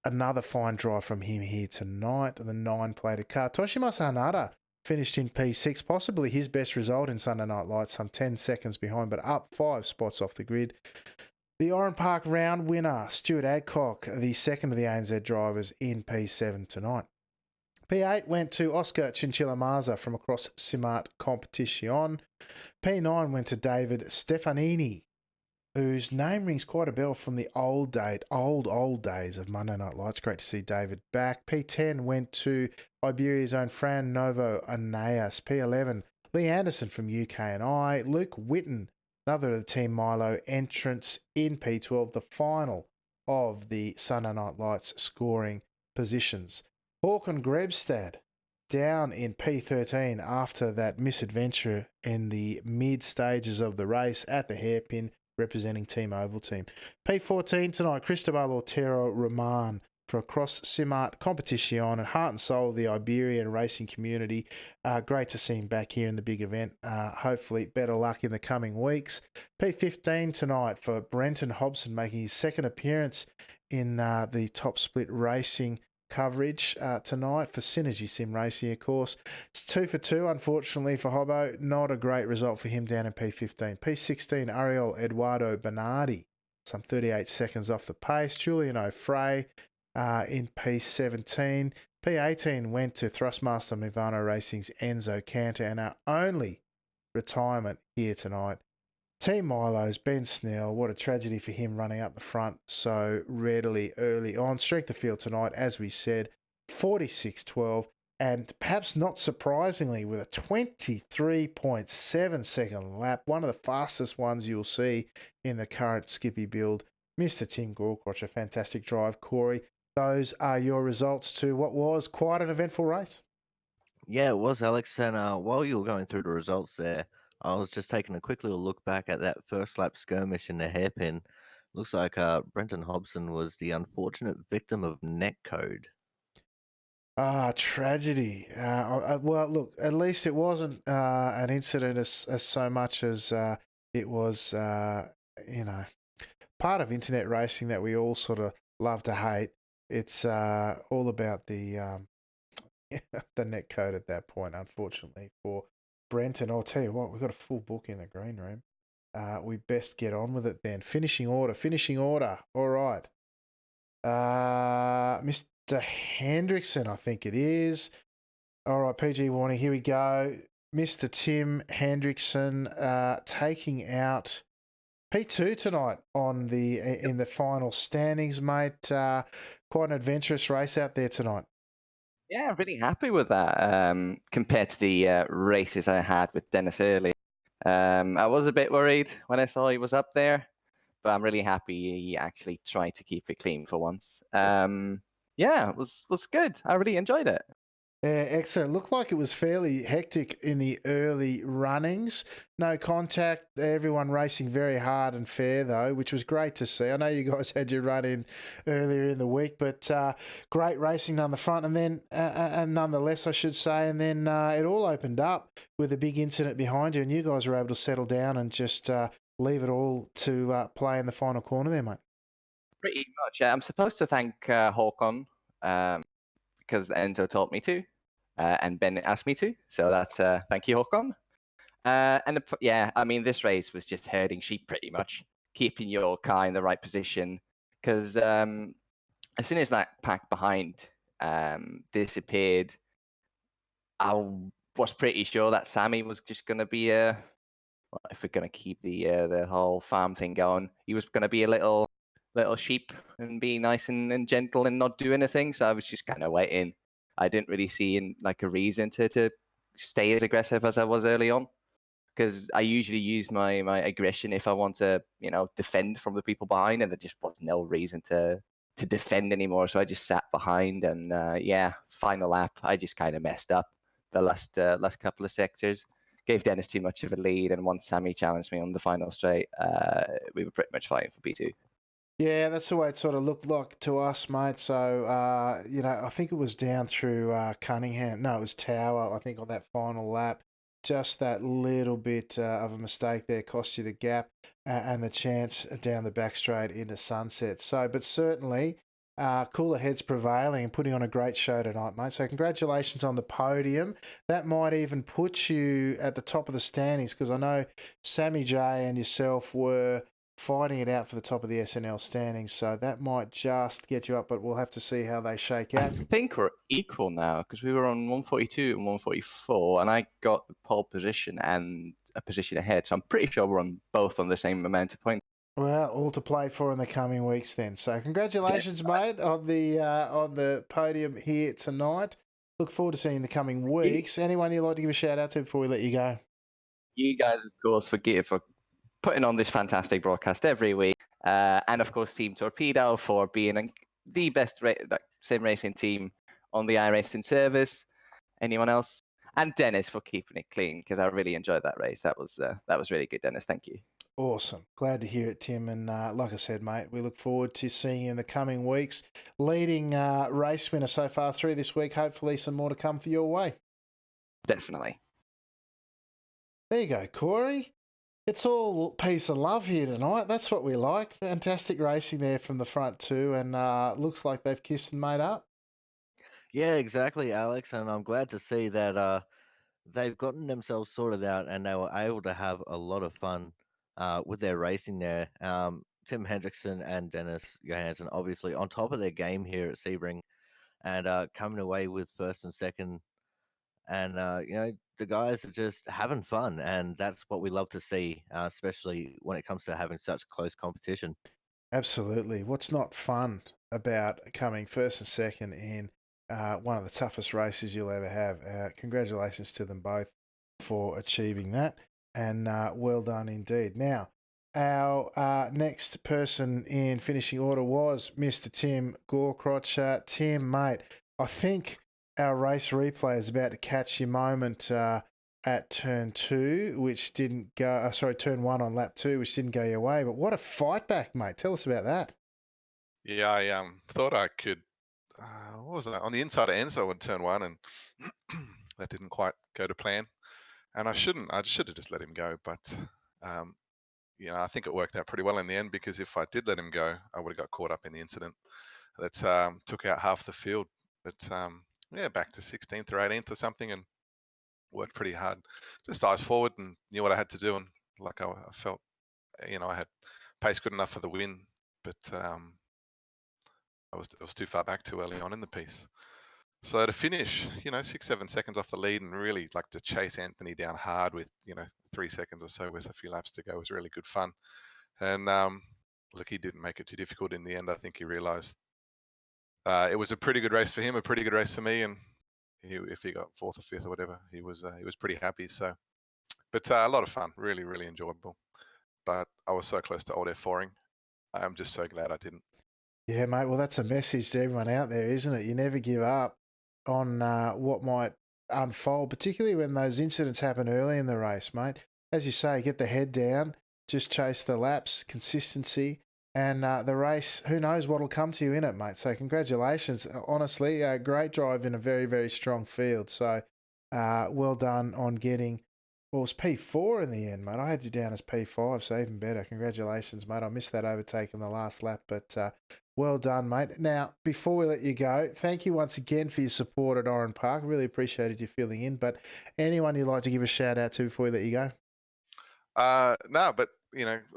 Another fine drive from him here tonight. The 9-plated car. Toshimasa Hanada finished in P6, possibly his best result in Sunday Night Lights, some 10 seconds behind, but up 5 spots off the grid. The Oran Park round winner, Stuart Adcock, the second of the ANZ drivers in P7 tonight. P8 went to Oscar Chinchilla Maza from across Simart Competition. P9 went to David Stefanini, whose name rings quite a bell from the old days of Monday Night Lights. Great to see David back. P10 went to Iberia's own Fran Novo Aeneas. P11, Lee Anderson from UK&I. Luke Witten, another of the Team Milo entrants in P12, the final of the Sunday Night Lights scoring positions. Håkon Grebstad down in P13 after that misadventure in the mid stages of the race at the hairpin, representing Team Ovaltine. P14 tonight, Cristobal Otero Roman for across Simart Competition and heart and soul of the Iberian racing community. Great to see him back here in the big event. Hopefully better luck in the coming weeks. P15 tonight for Brenton Hobson, making his second appearance in the top split racing coverage tonight for Synergy Sim Racing, of course. It's 2 for 2, unfortunately, for Hobbo. Not a great result for him down in P15. P16, Ariel Eduardo Bernardi, some 38 seconds off the pace. Julian O'Fray in P17. P18 went to Thrustmaster Mivano Racing's Enzo Cantor, and our only retirement here tonight, Team Milo's Ben Snell. What a tragedy for him running up the front so readily early on. Strength of field tonight, as we said, 46.12, and perhaps not surprisingly with a 23.7 second lap, one of the fastest ones you'll see in the current Skippy build. Mr. Tim Gorkroch, a fantastic drive. Corey, those are your results to what was quite an eventful race. Yeah, it was, Alex. And while you were going through the results there, I was just taking a quick little look back at that first lap skirmish in the hairpin. Looks like Brenton Hobson was the unfortunate victim of netcode. Tragedy. Well, look, at least it wasn't an incident as so much as it was, part of internet racing that we all sort of love to hate. It's all about the the net code at that point, unfortunately, for Brent. And I'll tell you what, we've got a full book in the green room. We best get on with it then. Finishing order. All right. Mr. Hendrickson, I think it is. All right, PG warning, here we go. Mr. Tim Hendrickson taking out P2 tonight in the final standings, mate. Quite an adventurous race out there tonight. Yeah, I'm really happy with that compared to the races I had with Dennis earlier. I was a bit worried when I saw he was up there, but I'm really happy he actually tried to keep it clean for once. Yeah, it was good. I really enjoyed it. Yeah, excellent. Looked like it was fairly hectic in the early runnings. No contact. Everyone racing very hard and fair, though, which was great to see. I know you guys had your run in earlier in the week, but great racing down the front. And then, and nonetheless, I should say, and then it all opened up with a big incident behind you, and you guys were able to settle down and just leave it all to play in the final corner there, mate. Pretty much. I'm supposed to thank Håkon because Enzo told me to, and Ben asked me to. So that's thank you, Håkon. Yeah, I mean, this race was just herding sheep pretty much, keeping your car in the right position. Because as soon as that pack behind disappeared, I was pretty sure that Sammy was just going to be if we're going to keep the whole farm thing going, he was going to be a little sheep and be nice and gentle and not do anything. So I was just kind of waiting. I didn't really see like a reason to stay as aggressive as I was early on, because I usually use my aggression if I want to, defend from the people behind, and there just was no reason to defend anymore. So I just sat behind, and final lap, I just kind of messed up the last couple of sectors. Gave Dennis too much of a lead, and once Sammy challenged me on the final straight, we were pretty much fighting for P2. Yeah, that's the way it sort of looked like to us, mate. So, I think it was down through Cunningham. No, it was Tower, I think, on that final lap. Just that little bit of a mistake there cost you the gap and the chance down the back straight into Sunset. So, but certainly, cooler heads prevailing and putting on a great show tonight, mate. So, congratulations on the podium. That might even put you at the top of the standings, because I know Sammy J and yourself were fighting it out for the top of the SNL standings, so that might just get you up, but we'll have to see how they shake out. I think we're equal now, because we were on 142 and 144, and I got the pole position and a position ahead, so I'm pretty sure we're both on the same amount of points. Well, all to play for in the coming weeks then. So congratulations, mate, on the podium here tonight. Look forward to seeing you in the coming weeks. Anyone you'd like to give a shout out to before we let you go? You guys, of course, for putting on this fantastic broadcast every week. And of course, Team Torpedo for being the best sim racing team on the iRacing service. Anyone else? And Dennis for keeping it clean, because I really enjoyed that race. That was really good, Dennis. Thank you. Awesome. Glad to hear it, Tim. And like I said, mate, we look forward to seeing you in the coming weeks. Leading race winner so far through this week. Hopefully some more to come for your way. Definitely. There you go, Corey. It's all peace and love here tonight. That's what we like. Fantastic racing there from the front too, and looks like they've kissed and made up. Yeah, exactly, Alex. And I'm glad to see that they've gotten themselves sorted out and they were able to have a lot of fun with their racing there. Tim Hendrickson and Dennis Johansson, obviously, on top of their game here at Sebring and coming away with first and second. And, the guys are just having fun. And that's what we love to see, especially when it comes to having such close competition. Absolutely. What's not fun about coming first and second in one of the toughest races you'll ever have? Congratulations to them both for achieving that, and well done indeed. Now, our next person in finishing order was Mr. Tim Gorcrotch. Tim, mate, I think our race replay is about to catch your moment at turn two, which didn't go. Turn one on lap two, which didn't go your way. But what a fight back, mate! Tell us about that. Yeah, I thought I could. What was that? On the inside of Enzo in turn one, and that didn't quite go to plan. And I shouldn't. I should have just let him go. But I think it worked out pretty well in the end, because if I did let him go, I would have got caught up in the incident that took out half the field. But back to 16th or 18th or something, and worked pretty hard. Just eyes forward and knew what I had to do, and like I felt, I had pace good enough for the win, but I was too far back too early on in the piece. So to finish, 6-7 seconds off the lead and really like to chase Anthony down hard with 3 seconds or so with a few laps to go was really good fun. And look, he didn't make it too difficult in the end. I think he realised it was a pretty good race for him, a pretty good race for me, and if he got fourth or fifth or whatever, he was pretty happy. So, but a lot of fun, really, really enjoyable. But I was so close to old F4ing. I'm just so glad I didn't. Yeah, mate. Well, that's a message to everyone out there, isn't it? You never give up. on what might unfold, particularly when those incidents happen early in the race, mate. As you say, get the head down, just chase the laps, consistency, and the race, who knows what'll come to you in it, mate. So congratulations. Honestly, great drive in a very, very strong field. So well done on getting, well, it was P4 in the end, mate. I had you down as P5, so even better. Congratulations, mate. I missed that overtake on the last lap, but well done, mate. Now, before we let you go, thank you once again for your support at Oran Park. Really appreciated you filling in. But anyone you'd like to give a shout out to before we let you go? No, but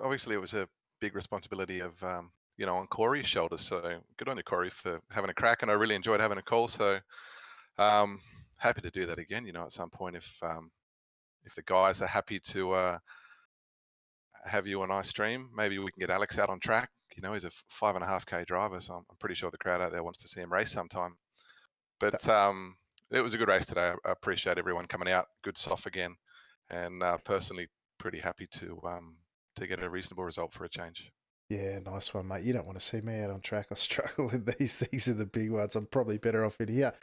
obviously it was a big responsibility of on Corey's shoulders. So good on you, Corey, for having a crack, and I really enjoyed having a call. So happy to do that again. At some point if the guys are happy to have you and I stream, maybe we can get Alex out on track. He's a 5.5K driver, so I'm pretty sure the crowd out there wants to see him race sometime. But it was a good race today. I appreciate everyone coming out. Good soft again, and personally pretty happy to get a reasonable result for a change. Yeah, nice one, mate. You don't want to see me out on track. I struggle with these. These are the big ones. I'm probably better off in here.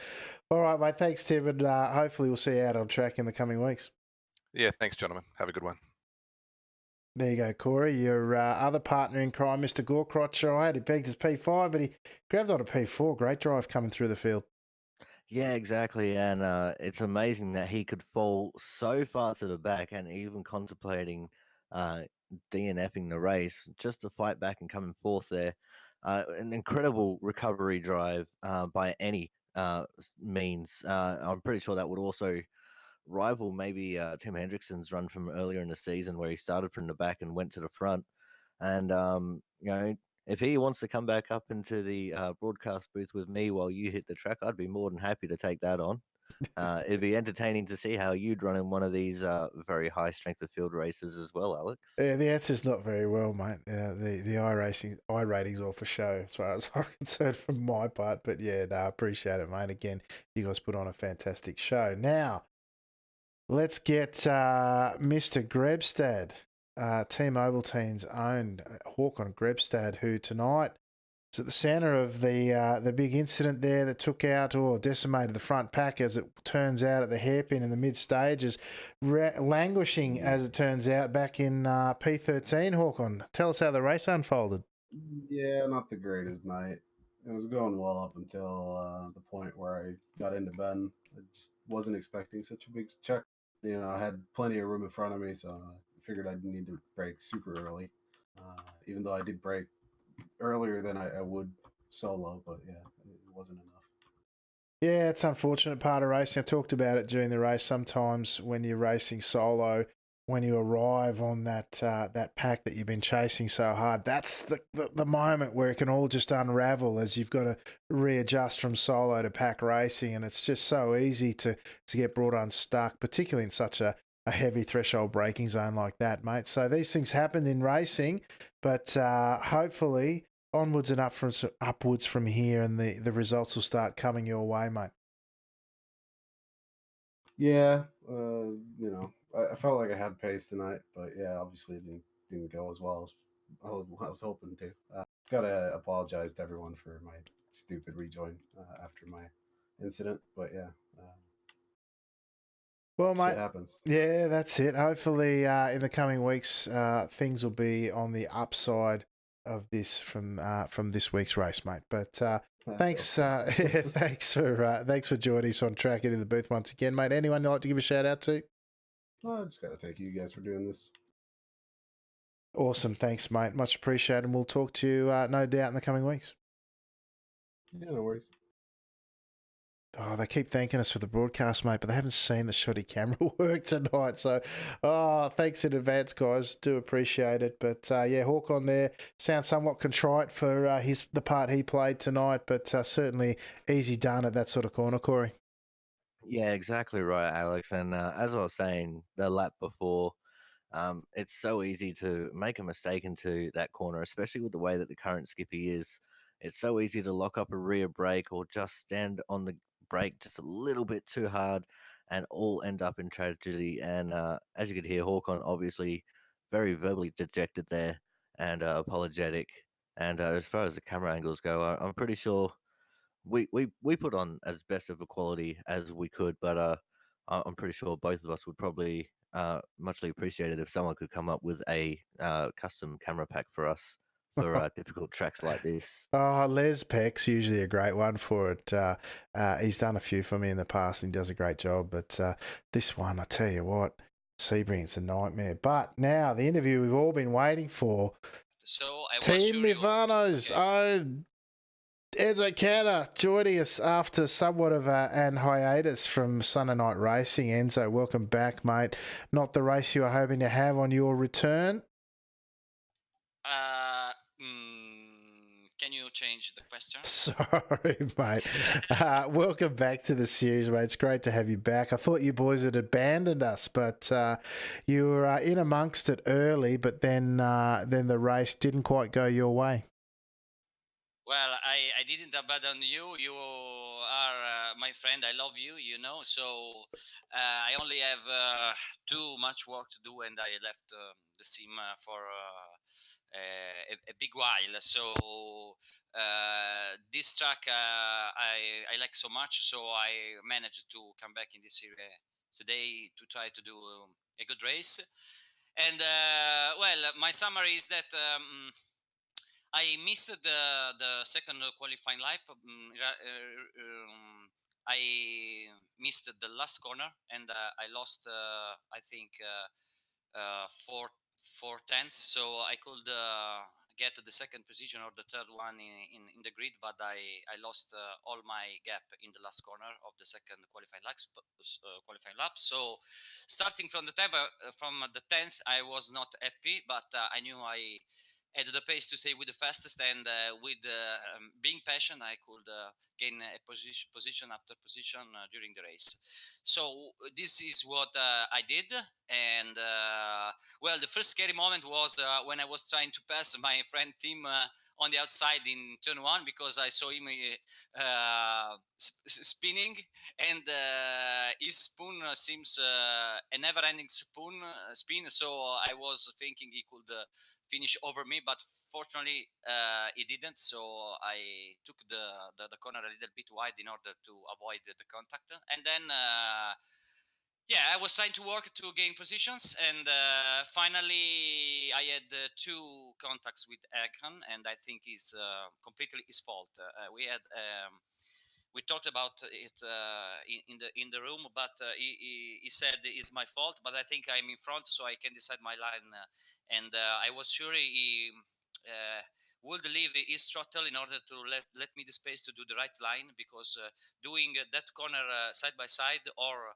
All right, mate. Thanks, Tim, and hopefully we'll see you out on track in the coming weeks. Yeah, thanks, gentlemen. Have a good one. There you go, Corey. Your other partner in crime, Mr. Gorkrotch. All right, he pegged his P5, but he grabbed on a P4. Great drive coming through the field. Yeah, exactly. And it's amazing that he could fall so far to the back and even contemplating uh, DNFing the race just to fight back and coming fourth there. An incredible recovery drive by any means. I'm pretty sure that would also rival maybe Tim Hendrickson's run from earlier in the season where he started from the back and went to the front. And if he wants to come back up into the broadcast booth with me while you hit the track, I'd be more than happy to take that on. It'd be entertaining to see how you'd run in one of these very high strength of field races as well, Alex. Yeah, the answer's not very well, mate. The I ratings all for show as far as I'm concerned from my part. But yeah, I appreciate it, mate. Again, you guys put on a fantastic show. Now, let's get Mr. Grebstad, Team Ovaltine's own Håkon Grebstad, who tonight was at the centre of the big incident there that took out or decimated the front pack, as it turns out, at the hairpin in the mid stages, languishing, as it turns out, back in P13. Håkon, tell us how the race unfolded. Yeah, not the greatest night. It was going well up until the point where I got into bend. I just wasn't expecting such a big check. I had plenty of room in front of me, so I figured I didn't need to brake super early. Even though I did brake earlier than I would solo, but yeah, it wasn't enough. Yeah, it's an unfortunate part of racing. I talked about it during the race. Sometimes when you're racing solo, when you arrive on that pack that you've been chasing so hard, that's the moment where it can all just unravel, as you've got to readjust from solo to pack racing, and it's just so easy to get brought unstuck, particularly in such a heavy threshold braking zone like that, mate. So these things happen in racing, but hopefully onwards and upwards from here, and the results will start coming your way, mate. Yeah, I felt like I had pace tonight, but yeah, obviously it didn't go as well as I was hoping to. Gotta apologize to everyone for my stupid rejoin after my incident, but yeah, Well, shit mate, happens. yeah, that's it. Hopefully, in the coming weeks, things will be on the upside of this from this week's race, mate. But thanks, thanks for joining us on Track It in the booth once again, mate. Anyone you'd like to give a shout out to? I just gotta thank you guys for doing this. Awesome, thanks, mate. Much appreciated, and we'll talk to you no doubt in the coming weeks. Yeah, no worries. Oh, they keep thanking us for the broadcast, mate, but they haven't seen the shoddy camera work tonight. So, thanks in advance, guys. Do appreciate it. But yeah, Håkon there sounds somewhat contrite for the part he played tonight, but certainly easy done at that sort of corner, Corey. Yeah, exactly right, Alex. And as I was saying the lap before, it's so easy to make a mistake into that corner, especially with the way that the current skippy is. It's so easy to lock up a rear brake or just stand on the brake just a little bit too hard and all end up in tragedy. And as you could hear, Hawkon obviously very verbally dejected there and apologetic. And as far as the camera angles go, I'm pretty sure we put on as best of a quality as we could, but I'm pretty sure both of us would probably muchly appreciate it if someone could come up with a custom camera pack for us for difficult tracks like this. Oh, Les Peck's usually a great one for it. He's done a few for me in the past and he does a great job. But this one, I tell you what, Sebring, it's a nightmare. But now, the interview we've all been waiting for. So I was Team sure you- Mivano's okay. own Enzo Canna joining us after somewhat of an hiatus from Sunday Night Racing. Enzo, welcome back, mate. Not the race you were hoping to have on your return. Can you change the question? Sorry, mate. Welcome back to the series, mate. It's great to have you back. I thought you boys had abandoned us, but you were in amongst it early, but then the race didn't quite go your way. Well, I didn't abandon you. You are my friend. I love you, you know. So I only have too much work to do, and I left the sim for a big while. So this track I like so much. So I managed to come back in this series today to try to do a good race. And well, my summary is that. I missed the second qualifying lap. I missed the last corner and I lost, I think, four tenths. So I could get the second position or the third one in the grid, but I lost all my gap in the last corner of the second qualifying lap. So starting from the from the 10th, I was not happy, but I knew I had the pace to stay with the fastest, and with being patient, I could gain a position after position during the race. So this is what I did, and well, the first scary moment was when I was trying to pass my friend Tim on the outside in turn one, because I saw him spinning, and his spoon seems a never-ending spin. So I was thinking he could finish over me, but fortunately he didn't. So I took the corner a little bit wide in order to avoid the contact, and then yeah, I was trying to work to gain positions, and finally I had two contacts with Ekhan, and I think it's completely his fault. We talked about it in the room, but he said it's my fault. But I think I'm in front, so I can decide my line, and I was sure he would leave his throttle in order to let me the space to do the right line, because doing that corner side by side or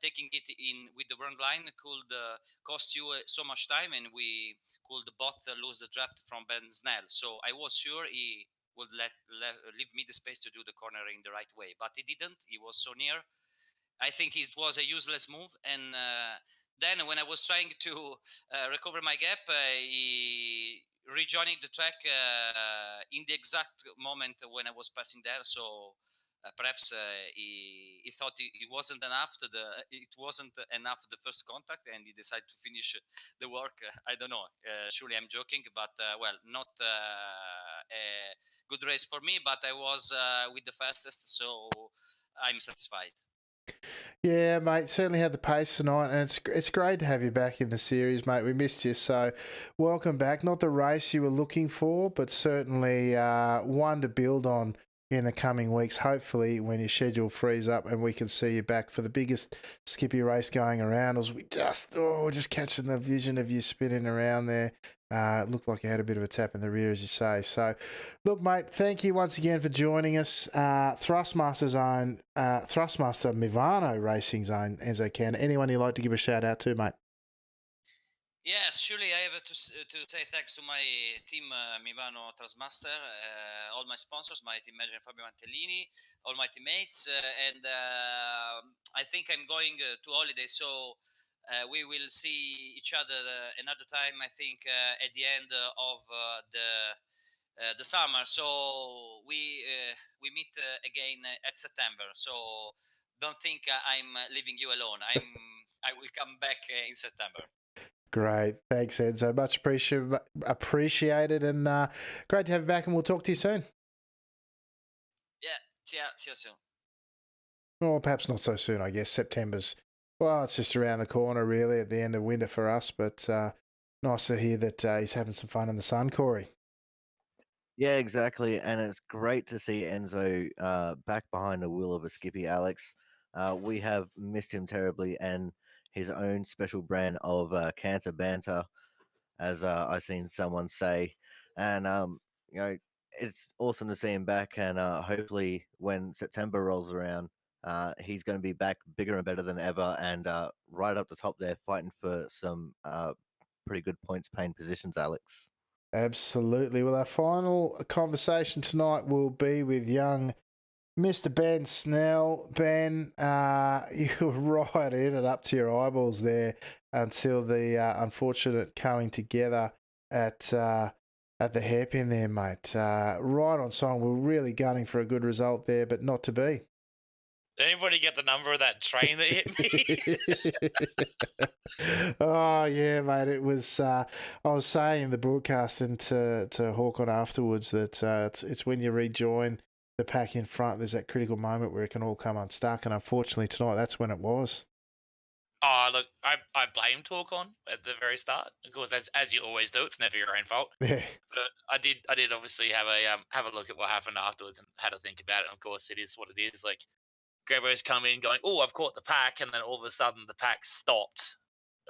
taking it in with the wrong line could cost you so much time, and we could both lose the draft from Ben Snell. So I was sure he would leave me the space to do the corner in the right way, but he didn't. He was so near. I think it was a useless move, and then when I was trying to recover my gap, he rejoining the track in the exact moment when I was passing there. So perhaps he thought it wasn't enough the first contact, and he decided to finish the work. I don't know. Surely I'm joking, but well, not a good race for me. But I was with the fastest, so I'm satisfied. Yeah, mate, certainly had the pace tonight, and it's great to have you back in the series, mate. We missed you, so welcome back. Not the race you were looking for, but certainly one to build on in the coming weeks, hopefully when your schedule frees up and we can see you back for the biggest Skippy race going around. As we just catching the vision of you spinning around there. It looked like you had a bit of a tap in the rear, as you say. So, look, mate, thank you once again for joining us. Thrustmaster Mivano Racing Zone, Enzo Canna. Anyone you'd like to give a shout out to, mate? Yes, surely I have to say thanks to my team, Mivano Trasmaster, all my sponsors, my team manager Fabio Mantellini, all my teammates, and I think I'm going to holiday, so we will see each other another time. I think at the end of the summer. So we meet again at September. So don't think I'm leaving you alone. I will come back in September. Great. Thanks, Enzo. Much appreciated, and great to have you back, and we'll talk to you soon. Yeah, See you soon. Or perhaps not so soon, I guess. September's, well, it's just around the corner, really, at the end of winter for us. But nice to hear that he's having some fun in the sun, Corey. Yeah, exactly. And it's great to see Enzo back behind the wheel of a Skippy, Alex. We have missed him terribly, and his own special brand of canter banter, as I've seen someone say. And, it's awesome to see him back. And hopefully, when September rolls around, he's going to be back bigger and better than ever, and right up the top there, fighting for some pretty good points paying positions, Alex. Absolutely. Well, our final conversation tonight will be with young Mr. Ben Snell. Ben, you were right in it up to your eyeballs there until the unfortunate coming together at the hairpin there, mate. Right on song. We're really gunning for a good result there, but not to be. Did anybody get the number of that train that hit me? Oh yeah, mate. It was. I was saying in the broadcast and to Hawkon afterwards that it's when you rejoin the pack in front. There's that critical moment where it can all come unstuck, and unfortunately tonight that's when it was. Oh, look, I blamed Hawkon at the very start. Of course, as you always do, it's never your own fault. Yeah. But I did obviously have a look at what happened afterwards and had to think about it. And of course, it is what it is. Like Grebo's come in going, oh, I've caught the pack, and then all of a sudden the pack stopped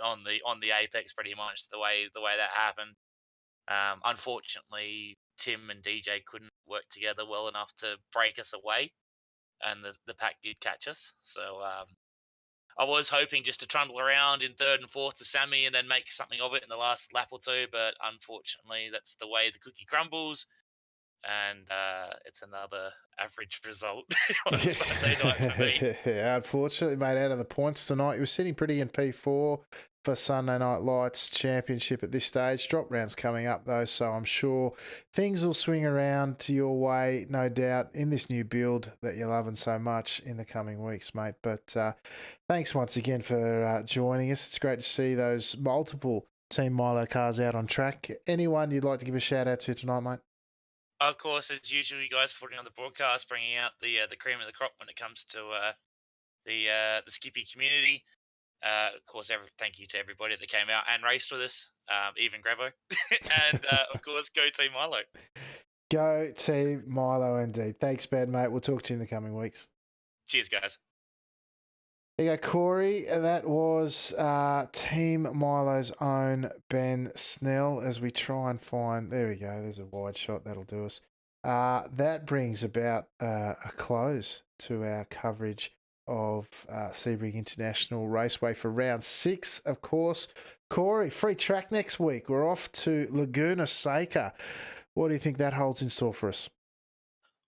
on the apex pretty much the way that happened. Unfortunately, Tim and DJ couldn't work together well enough to break us away, and the pack did catch us. So I was hoping just to trundle around in third and fourth to Sammy and then make something of it in the last lap or two, but unfortunately, that's the way the cookie crumbles, and it's another average result on Sunday night for me. Yeah, unfortunately, mate, out of the points tonight, you were sitting pretty in P4 for Sunday Night Lights Championship at this stage. Drop rounds coming up, though, so I'm sure things will swing around to your way, no doubt, in this new build that you're loving so much in the coming weeks, mate. But thanks once again for joining us. It's great to see those multiple Team Milo cars out on track. Anyone you'd like to give a shout out to tonight, mate? Of course, as usual, you guys putting on the broadcast, bringing out the cream of the crop when it comes to the Skippy community. Of course, thank you to everybody that came out and raced with us, even Grevo, and of course, go Team Milo. Go Team Milo, indeed. Thanks, Ben, mate. We'll talk to you in the coming weeks. Cheers, guys. There you go, Corey. That was Team Milo's own Ben Snell as we try and find... There we go. There's a wide shot. That'll do us. That brings about a close to our coverage of Sebring International Raceway for round 6, of course. Corey, free track next week. We're off to Laguna Seca. What do you think that holds in store for us?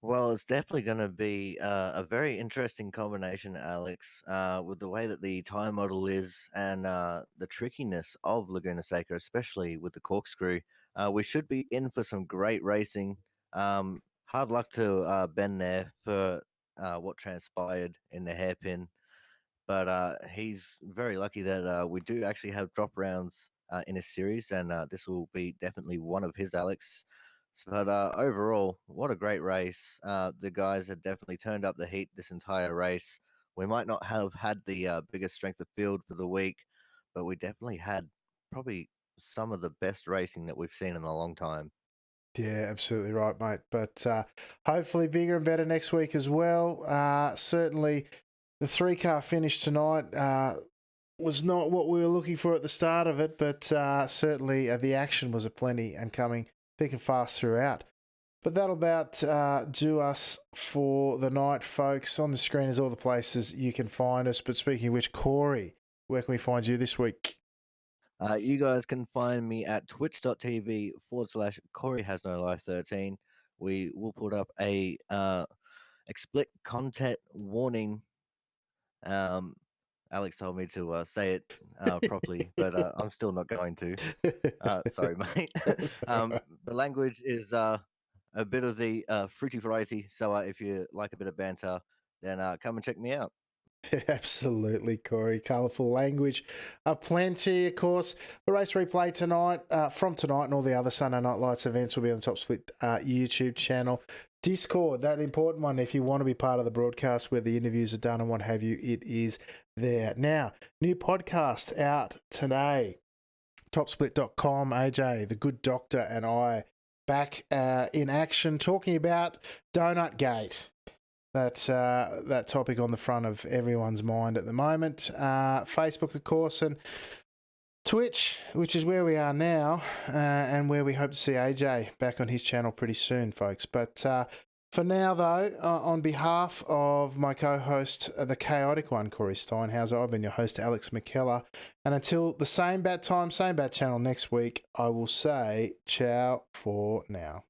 Well, it's definitely going to be a very interesting combination, Alex, with the way that the tire model is and the trickiness of Laguna Seca, especially with the corkscrew. We should be in for some great racing. Hard luck to Ben there for what transpired in the hairpin, but he's very lucky that we do actually have drop rounds in a series, and this will be definitely one of his, Alex. But overall, what a great race. The guys have definitely turned up the heat this entire race. We might not have had the biggest strength of field for the week, but we definitely had probably some of the best racing that we've seen in a long time. Yeah, absolutely right, mate. But hopefully bigger and better next week as well. Certainly the 3-car finish tonight was not what we were looking for at the start of it, but certainly the action was aplenty and coming thick and fast throughout. But that'll about do us for the night, folks. On the screen is all the places you can find us. But speaking of which, Corey, where can we find you this week? You guys can find me at twitch.tv/Corey Has No Life 13. We will put up a explicit content warning. Alex told me to say it properly, but I'm still not going to. Sorry, mate. The language is a bit of the fruity variety, so if you like a bit of banter, then come and check me out. Absolutely, Corey. Colourful language. Plenty, of course. The race replay tonight, from tonight, and all the other Sunday Night Lights events will be on the Top Split YouTube channel. Discord, that important one. If you want to be part of the broadcast where the interviews are done and what have you, it is there. Now, new podcast out today. Topsplit.com, AJ, the good doctor, and I back in action talking about Donut Gate. That topic on the front of everyone's mind at the moment. Facebook, of course, and Twitch, which is where we are now, and where we hope to see AJ back on his channel pretty soon, folks. But for now, though, on behalf of my co-host, the chaotic one, Corey Steinhauser, I've been your host, Alex McKellar. And until the same bat time, same bat channel next week, I will say ciao for now.